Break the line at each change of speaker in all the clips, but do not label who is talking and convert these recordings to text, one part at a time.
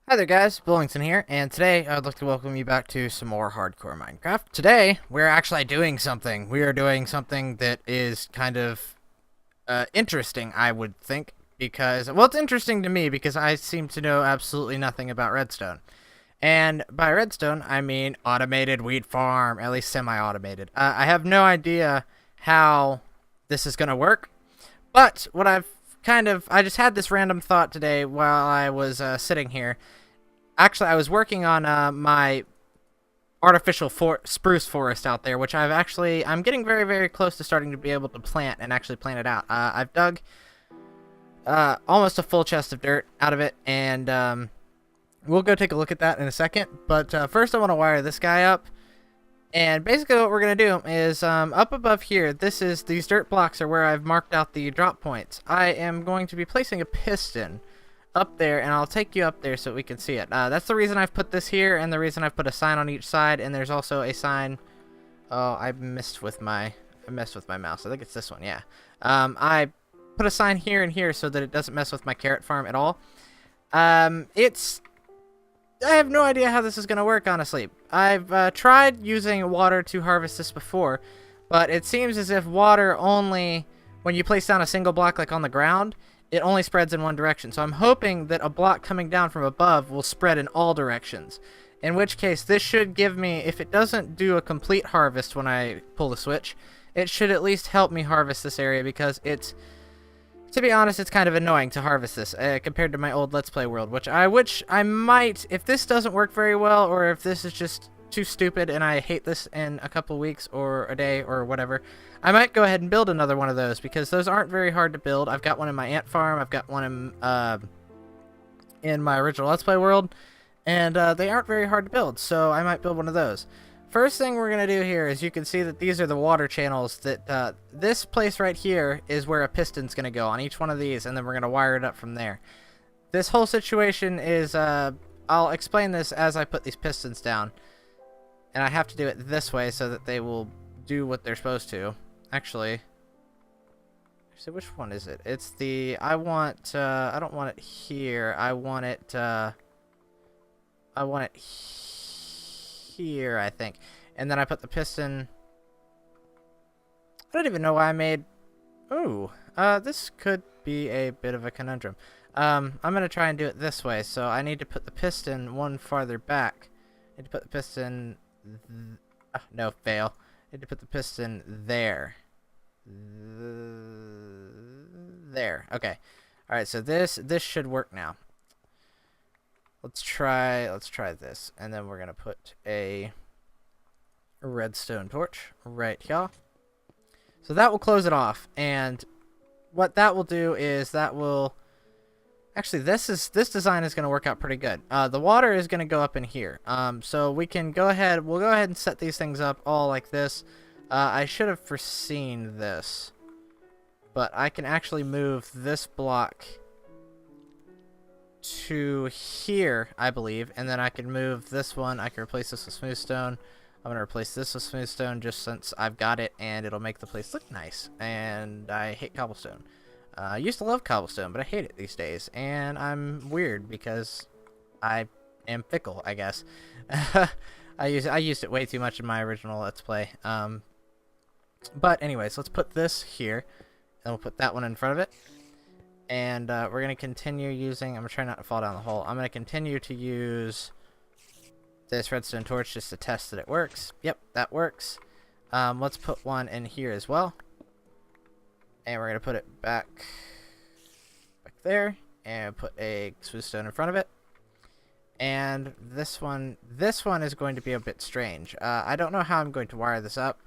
Hi there guys, Bowlington here, and today I'd like to welcome you back to some more hardcore Minecraft. Today, we're actually doing something. We are doing something that is kind of interesting, I would think, because, well, it's interesting to me because I seem to know absolutely nothing about Redstone. And by Redstone, I mean automated wheat farm, at least semi-automated. I have no idea how this is going to work, but what I just had this random thought today while I was sitting here. Actually, I was working on my artificial spruce forest out there, which I'm getting very, very close to starting to be able to plant and actually plant it out. I've dug almost a full chest of dirt out of it, and we'll go take a look at that in a second. But first, I want to wire this guy up. And basically what we're going to do is, up above here, these dirt blocks are where I've marked out the drop points. I am going to be placing a piston up there, and I'll take you up there so we can see it. That's the reason I've put this here, and the reason I've put a sign on each side, and there's also a sign. Oh, I messed with my mouse. I think it's this one, yeah. I put a sign here and here so that it doesn't mess with my carrot farm at all. I have no idea how this is going to work, honestly. I've tried using water to harvest this before, but it seems as if water only, when you place down a single block like on the ground, it only spreads in one direction. So I'm hoping that a block coming down from above will spread in all directions. In which case, this should give me, if it doesn't do a complete harvest when I pull the switch, it should at least help me harvest this area, because to be honest, it's kind of annoying to harvest this compared to my old Let's Play world, which I might, if this doesn't work very well, or if this is just too stupid and I hate this in a couple weeks or a day or whatever, I might go ahead and build another one of those, because those aren't very hard to build. I've got one in my ant farm, I've got one in my original Let's Play world, and they aren't very hard to build, so I might build one of those. First thing we're going to do here is, you can see that these are the water channels that this place right here is where a piston's going to go on each one of these, and then we're going to wire it up from there. This whole situation is, I'll explain this as I put these pistons down, and I have to do it this way so that they will do what they're supposed to. Actually, which one is it? It's the, I don't want it here, I want it here, I think. And then I put the piston. I don't even know why I made. Ooh, this could be a bit of a conundrum. I'm gonna try and do it this way. So I need to put the piston one farther back. I need to put the piston. No, fail. I need to put the piston there. There. Okay. All right. So this should work now. Let's try this, and then we're gonna put a redstone torch right here. So that will close it off, and what that will do is that will actually, this design is gonna work out pretty good. The water is gonna go up in here. So we'll go ahead and set these things up all like this. I should have foreseen this, but I can actually move this block to here, I believe, and then I can move this one. I can replace this with smooth stone. I'm gonna replace this with smooth stone just since I've got it, and it'll make the place look nice. And I hate cobblestone. I used to love cobblestone, but I hate it these days, and I'm weird because I am fickle, I guess. I used it way too much in my original Let's Play. But anyways, let's put this here, and we'll put that one in front of it. And we're going to continue using, I'm going to try not to fall down the hole. I'm going to continue to use this redstone torch just to test that it works. Yep, that works. Let's put one in here as well. And we're going to put it back there. And put a smooth stone in front of it. And this one is going to be a bit strange. I don't know how I'm going to wire this up.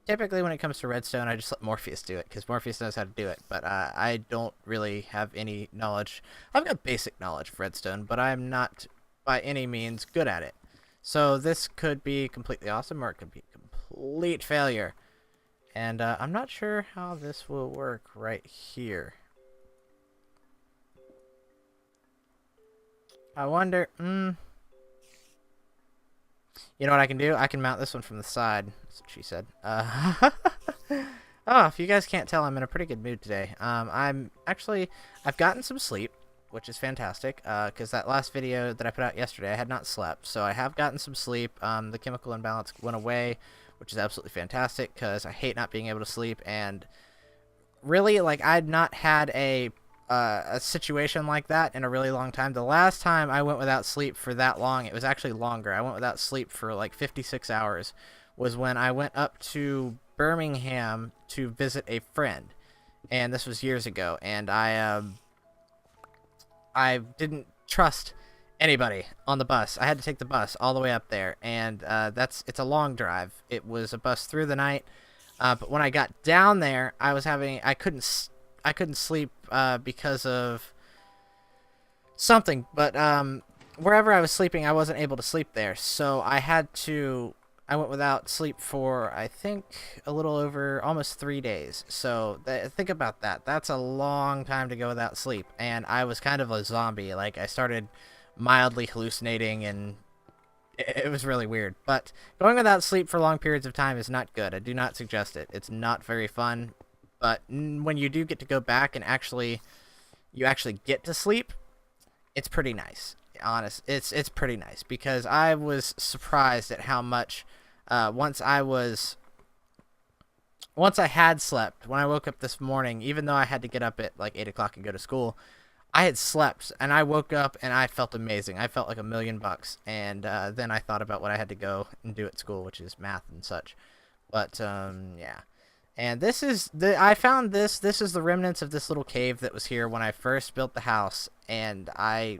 Typically, when it comes to redstone, I just let Morpheus do it, because Morpheus knows how to do it, but I don't really have any knowledge. I've got basic knowledge of redstone, but I'm not by any means good at it. So this could be completely awesome, or it could be a complete failure. And I'm not sure how this will work right here. I wonder, you know what I can do? I can mount this one from the side. That's what she said. Oh, if you guys can't tell, I'm in a pretty good mood today. I've gotten some sleep. which is fantastic, because that last video that I put out yesterday, I had not slept, so I have gotten some sleep. The chemical imbalance went away, which is absolutely fantastic, because I hate not being able to sleep, and really, like, I'd not had a situation like that in a really long time. The last time I went without sleep for that long, it was actually longer. I went without sleep for like 56 hours, was when I went up to Birmingham to visit a friend, and this was years ago, and I didn't trust anybody on the bus. I had to take the bus all the way up there, and it's a long drive. It was a bus through the night, but when I got down there, I couldn't sleep because of something, but wherever I was sleeping, I wasn't able to sleep there, so I went without sleep for, I think, a little over almost 3 days. So think about that. That's a long time to go without sleep. And I was kind of a zombie. Like, I started mildly hallucinating, and it was really weird. But going without sleep for long periods of time is not good. I do not suggest it. It's not very fun. But when you do get to go back and you actually get to sleep, it's pretty nice. Honest, it's pretty nice, because I was surprised at how much once I had slept, when I woke up this morning, even though I had to get up at like 8 o'clock and go to school, I had slept, and I woke up and I felt amazing. I felt like $1,000,000, and then I thought about what I had to go and do at school, which is math and such. But yeah. And I found this is the remnants of this little cave that was here when I first built the house, and I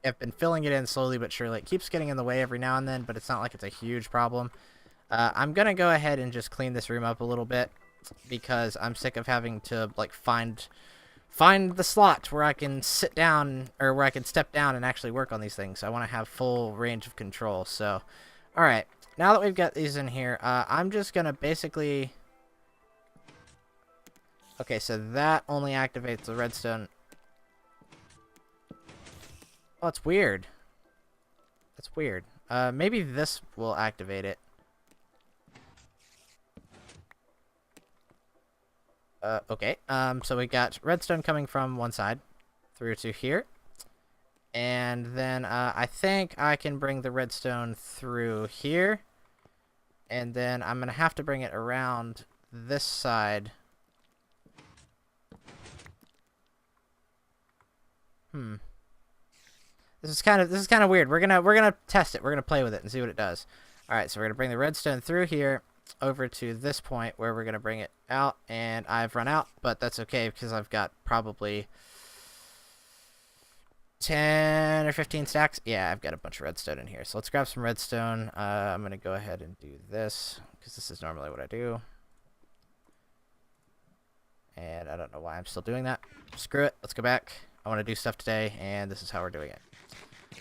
have been filling it in slowly but surely. It keeps getting in the way every now and then, but it's not like it's a huge problem. I'm gonna go ahead and just clean this room up a little bit, because I'm sick of having to like find the slot where I can sit down, or where I can step down and actually work on these things. I want to have full range of control. So, all right, now that we've got these in here, I'm just gonna basically. Okay, so that only activates the redstone. Oh, it's weird. That's weird. Maybe this will activate it. Okay. So we got redstone coming from one side through to here. And then, I think I can bring the redstone through here. And then I'm gonna have to bring it around this side. This is kind of weird. We're gonna test it. We're gonna play with it and see what it does. All right, so we're gonna bring the redstone through here over to this point where we're gonna bring it out, and I've run out, but that's okay because I've got probably 10 or 15 stacks. Yeah, I've got a bunch of redstone in here. So let's grab some redstone. I'm gonna go ahead and do this because this is normally what I do, and I don't know why I'm still doing that. Screw it. Let's go back. I want to do stuff today, and this is how we're doing it.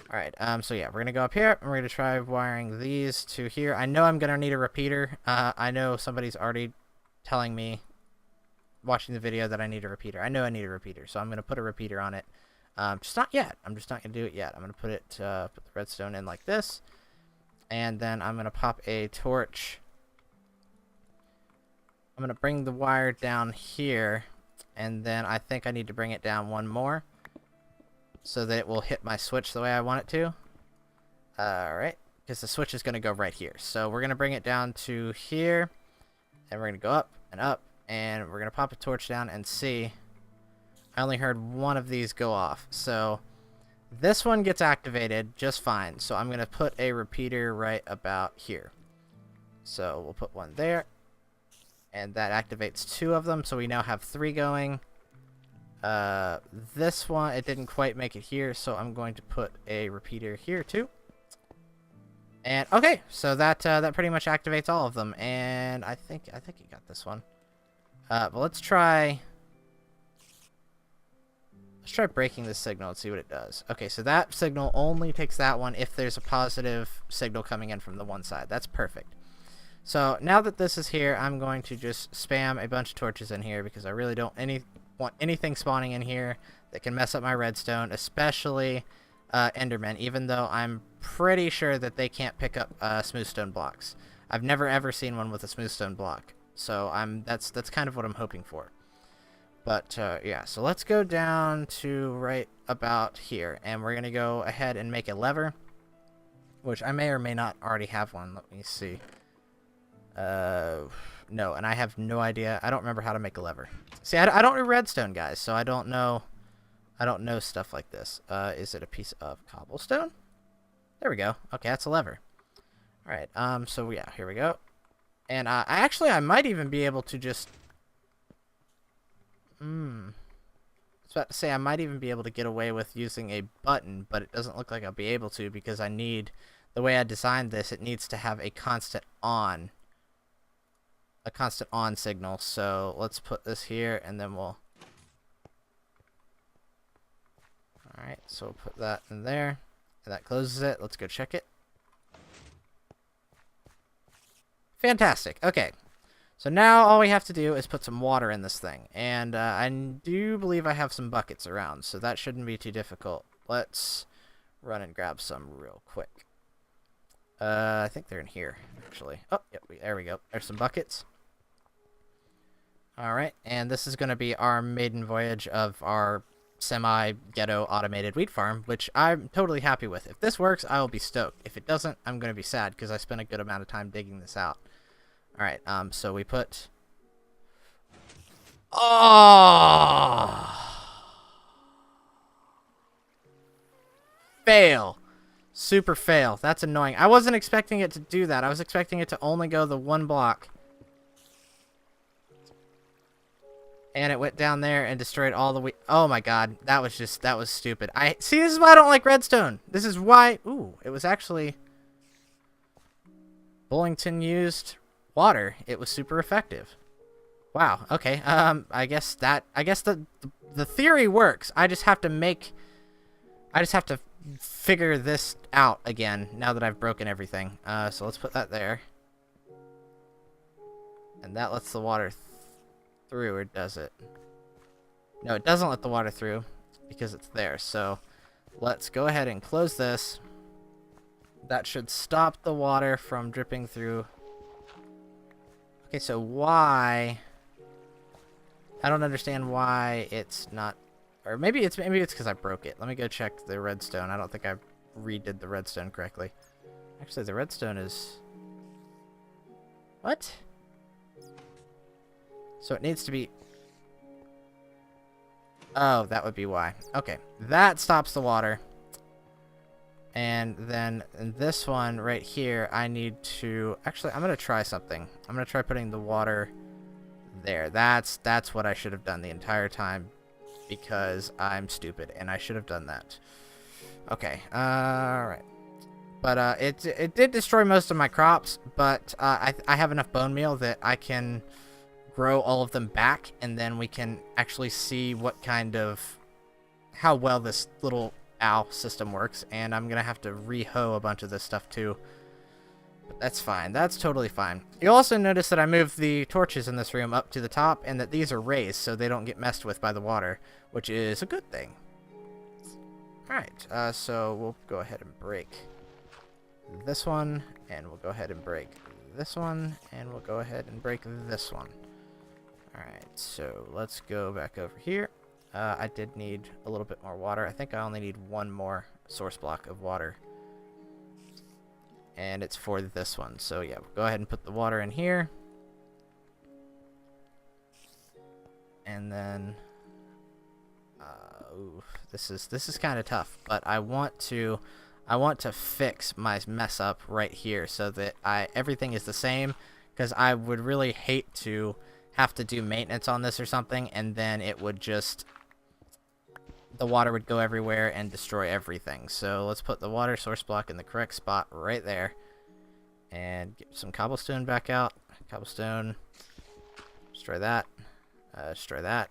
Alright, so yeah, we're going to go up here, and we're going to try wiring these to here. I know I'm going to need a repeater. I know somebody's already telling me, watching the video, that I need a repeater. I know I need a repeater, so I'm going to put a repeater on it. Just not yet. I'm just not going to do it yet. I'm going to put the redstone in like this, and then I'm going to pop a torch. I'm going to bring the wire down here, and then I think I need to bring it down one more, so that it will hit my switch the way I want it to. Alright, because the switch is going to go right here. So we're going to bring it down to here, and we're going to go up, and we're going to pop a torch down and see. I only heard one of these go off. So this one gets activated just fine. So I'm going to put a repeater right about here. So we'll put one there, and that activates 2 of them, so we now have 3 going. This one, it didn't quite make it here, so I'm going to put a repeater here too. And okay, so that pretty much activates all of them, and I think you got this one. But let's try breaking this signal and see what it does. Okay, so that signal only takes that one if there's a positive signal coming in from the one side. That's perfect. So now that this is here, I'm going to just spam a bunch of torches in here, because I really don't want anything spawning in here that can mess up my redstone, especially endermen, even though I'm pretty sure that they can't pick up smooth stone blocks. I've never ever seen one with a smooth stone block, so that's kind of what I'm hoping for. But, yeah, so let's go down to right about here, and we're going to go ahead and make a lever, which I may or may not already have one. Let me see. No, and I have no idea. I don't remember how to make a lever. See, I don't do redstone, guys, so I don't know stuff like this. Is it a piece of cobblestone? There we go. Okay, that's a lever. All right, so, yeah, here we go. And, I might even be able to just... I was about to say I might even be able to get away with using a button, but it doesn't look like I'll be able to because I need, the way I designed this, it needs to have a constant on signal. So let's put this here and then we'll, alright, so we'll put that in there and that closes it. Let's go check it. Fantastic. Okay. So now all we have to do is put some water in this thing. And I do believe I have some buckets around, so that shouldn't be too difficult. Let's run and grab some real quick. I think they're in here, actually. Oh, yep, there we go. There's some buckets. Alright, and this is going to be our maiden voyage of our semi-ghetto automated wheat farm, which I'm totally happy with. If this works, I will be stoked. If it doesn't, I'm going to be sad, because I spent a good amount of time digging this out. Alright, so we put... Oh! Fail. Super fail. That's annoying. I wasn't expecting it to do that. I was expecting it to only go the one block. And it went down there and destroyed all the wheat. Oh my god. That was stupid. See, this is why I don't like redstone. This is why... Ooh, it was actually... Bowlington used... water. It was super effective. Wow. Okay. I guess the theory works. I just have to figure this out again now that I've broken everything. So let's put that there. And that lets the water through, or does it? No, it doesn't let the water through because it's there. So let's go ahead and close this. That should stop the water from dripping through. Okay, so why... I don't understand why it's not... Or maybe it's because I broke it. Let me go check the redstone. I don't think I redid the redstone correctly. Actually, the redstone is... What? So it needs to be... Oh, that would be why. Okay, that stops the water. And then in this one right here, I need to... Actually, I'm going to try something. I'm going to try putting the water there. That's what I should have done the entire time because I'm stupid and I should have done that. Okay, alright. But it did destroy most of my crops, but I have enough bone meal that I can grow all of them back, and then we can actually see what kind of... how well this little... owl system works, and I'm gonna have to re-hoe a bunch of this stuff too. But that's fine. That's totally fine. You'll also notice that I moved the torches in this room up to the top, and that these are raised so they don't get messed with by the water, which is a good thing. Alright, so we'll go ahead and break this one, and we'll go ahead and break this one, and we'll go ahead and break this one. Alright, so let's go back over here. I did need a little bit more water. I think I only need one more source block of water. And it's for this one. So yeah, we'll go ahead and put the water in here. And then... ooh, this is kind of tough. But I want to fix my mess up right here so that everything is the same. Because I would really hate to have to do maintenance on this or something, and then it would just... the water would go everywhere and destroy everything. So let's put the water source block in the correct spot right there. And get some cobblestone back out. Cobblestone. Destroy that. Destroy that.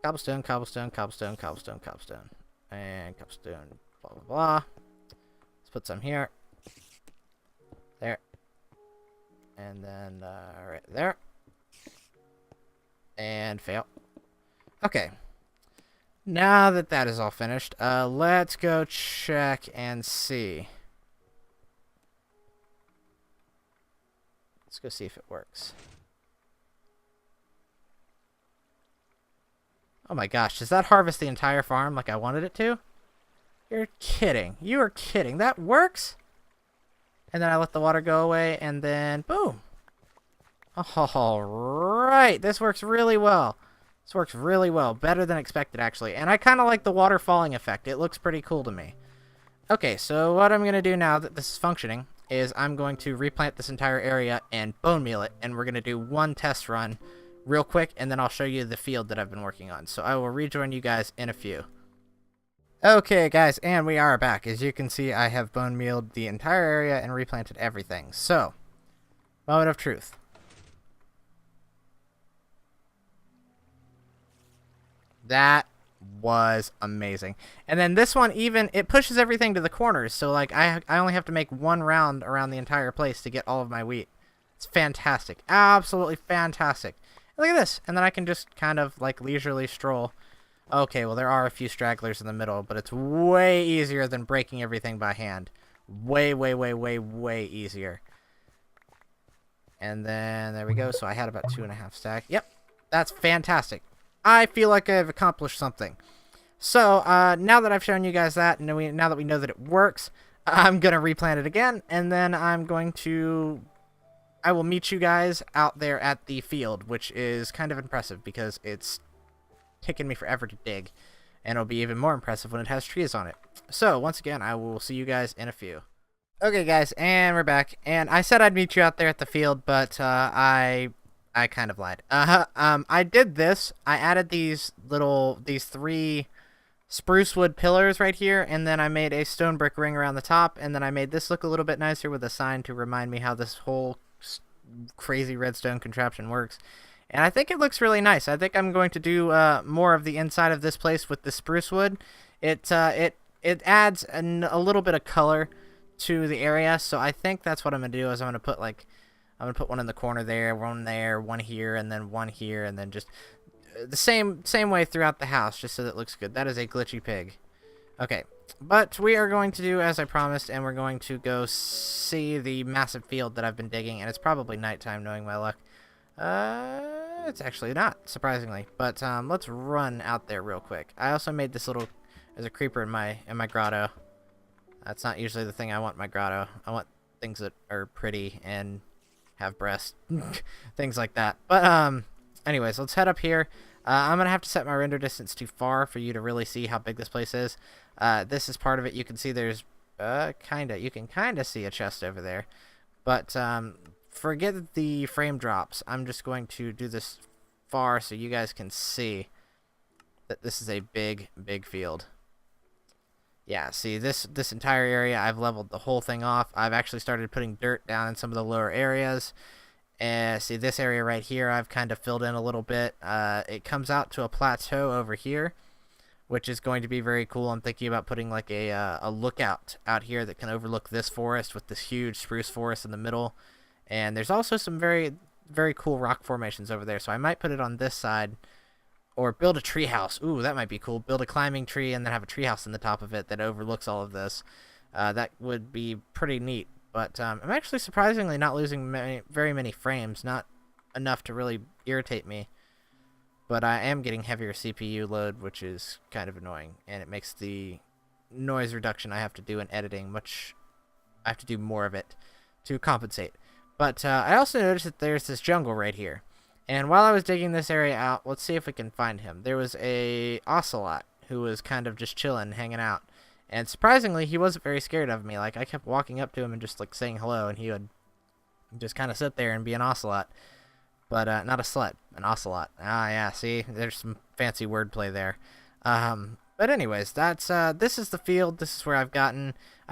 Cobblestone, cobblestone, cobblestone, cobblestone, cobblestone. And cobblestone, blah, blah, blah. Let's put some here. There. And then right there. And fail. Okay. Now that that is all finished, let's go check and see. Let's go see if it works. Oh my gosh, does that harvest the entire farm like I wanted it to? You're kidding. You are kidding. That works? And then I let the water go away, and then boom. Alright, this works really well. This works really well. Better than expected, actually. And I kind of like the water falling effect. It looks pretty cool to me. Okay, so what I'm going to do now that this is functioning is I'm going to replant this entire area and bone meal it, and we're going to do one test run real quick, and then I'll show you the field that I've been working on. So I will rejoin you guys in a few. Okay, guys, and we are back. As you can see, I have bone mealed the entire area and replanted everything. So, moment of truth. That was amazing. And then this one, even, it pushes everything to the corners. So, like, I only have to make one round around the entire place to get all of my wheat. It's fantastic. Absolutely fantastic. Look at this. And then I can just kind of, like, leisurely stroll. Okay, well, there are a few stragglers in the middle, but it's way easier than breaking everything by hand. Way, way, way, way, way easier. And then, there we go. So I had about 2.5 stacks. Yep, that's fantastic. I feel like I've accomplished something. So, now that I've shown you guys that, and now that we know that it works, I'm going to replant it again, and then I will meet you guys out there at the field, which is kind of impressive because it's taken me forever to dig, and it'll be even more impressive when it has trees on it. So, once again, I will see you guys in a few. Okay, guys, and we're back, and I said I'd meet you out there at the field, but I kind of lied. I did this. I added these 3 spruce wood pillars right here, and then I made a stone brick ring around the top, and then I made this look a little bit nicer with a sign to remind me how this whole crazy redstone contraption works. And I think it looks really nice. I think I'm going to do more of the inside of this place with the spruce wood. It adds a little bit of color to the area, so I think that's what I'm gonna do. Is I'm gonna put one in the corner there, one here, and then one here, and then just the same way throughout the house, just so that it looks good. That is a glitchy pig. Okay, but we are going to do as I promised, and we're going to go see the massive field that I've been digging, and it's probably nighttime, knowing my luck. It's actually not, surprisingly. But let's run out there real quick. I also made this little, there's a creeper in my grotto. That's not usually the thing I want in my grotto. I want things that are pretty and have breasts, things like that. But anyways, let's head up here. I'm gonna have to set my render distance too far for you to really see how big this place is. This is part of it. You can see there's you can kinda see a chest over there, but forget the frame drops. I'm just going to do this far so you guys can see that this is a big field. Yeah, see, this entire area, I've leveled the whole thing off. I've actually started putting dirt down in some of the lower areas. And see, this area right here, I've kind of filled in a little bit. It comes out to a plateau over here, which is going to be very cool. I'm thinking about putting like a lookout out here that can overlook this forest with this huge spruce forest in the middle. And there's also some very, very cool rock formations over there. So I might put it on this side. Or build a treehouse. Ooh, that might be cool. Build a climbing tree and then have a treehouse in the top of it that overlooks all of this. That would be pretty neat. But I'm actually surprisingly not losing very many frames. Not enough to really irritate me. But I am getting heavier CPU load, which is kind of annoying. And it makes the noise reduction I have to do in editing much... I have to do more of it to compensate. But I also noticed that there's this jungle right here. And while I was digging this area out, let's see if we can find him. There was a ocelot who was kind of just chilling, hanging out. And surprisingly, he wasn't very scared of me. Like, I kept walking up to him and just, like, saying hello, and he would just kind of sit there and be an ocelot. But, not a slut, an ocelot. Ah, yeah, see? There's some fancy wordplay there. But anyways, that's, this is the field. This is where I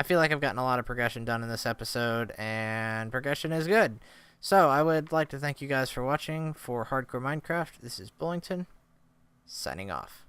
feel like I've gotten a lot of progression done in this episode, and progression is good. So, I would like to thank you guys for watching for Hardcore Minecraft. This is Bowlington, signing off.